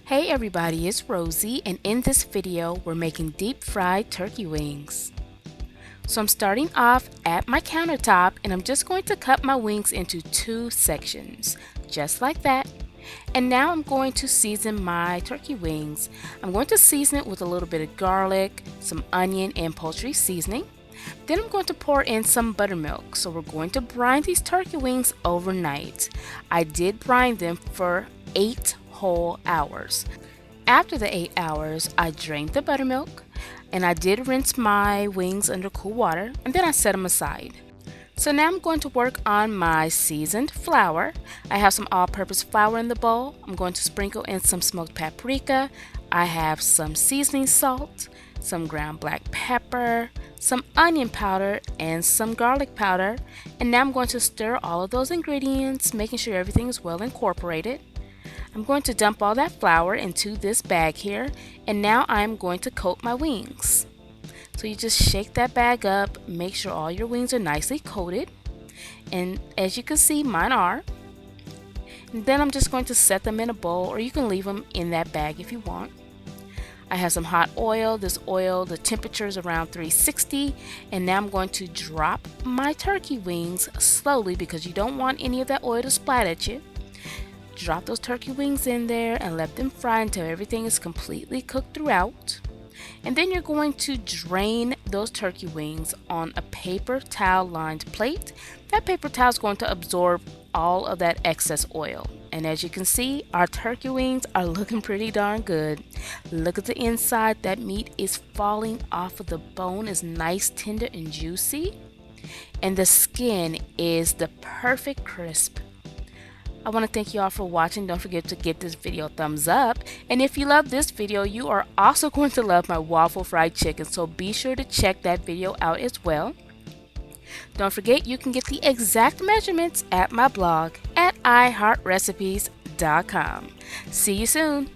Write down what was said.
Hey everybody, it's Rosie, and in this video we're making deep fried turkey wings. So I'm starting off at my countertop and I'm just going to cut my wings into two sections, just like that. And now I'm going to season my turkey wings. I'm going to season it with a little bit of garlic, some onion and poultry seasoning. Then I'm going to pour in some buttermilk. So we're going to brine these turkey wings overnight. I did brine them for 8 whole hours. After the 8 hours, I drained the buttermilk and I did rinse my wings under cool water and then I set them aside. So now I'm going to work on my seasoned flour. I have some all-purpose flour in the bowl. I'm going to sprinkle in some smoked paprika. I have some seasoning salt, some ground black pepper, some onion powder, and some garlic powder. And now I'm going to stir all of those ingredients, making sure everything is well incorporated. I'm going to dump all that flour into this bag here, and now I'm going to coat my wings. So you just shake that bag up, make sure all your wings are nicely coated, and as you can see, mine are. And then I'm just going to set them in a bowl, or you can leave them in that bag if you want. I have some hot oil. This oil, the temperature is around 360, and now I'm going to drop my turkey wings slowly because you don't want any of that oil to splat at you. Drop those turkey wings in there and let them fry until everything is completely cooked throughout. And then you're going to drain those turkey wings on a paper towel lined plate. That paper towel is going to absorb all of that excess oil. And as you can see, our turkey wings are looking pretty darn good. Look at the inside. That meat is falling off of the bone, is nice, tender, and juicy. And the skin is the perfect crisp. I want to thank you all for watching. Don't forget to give this video a thumbs up. And if you love this video, you are also going to love my waffle fried chicken. So be sure to check that video out as well. Don't forget you can get the exact measurements at my blog at iHeartRecipes.com. See you soon.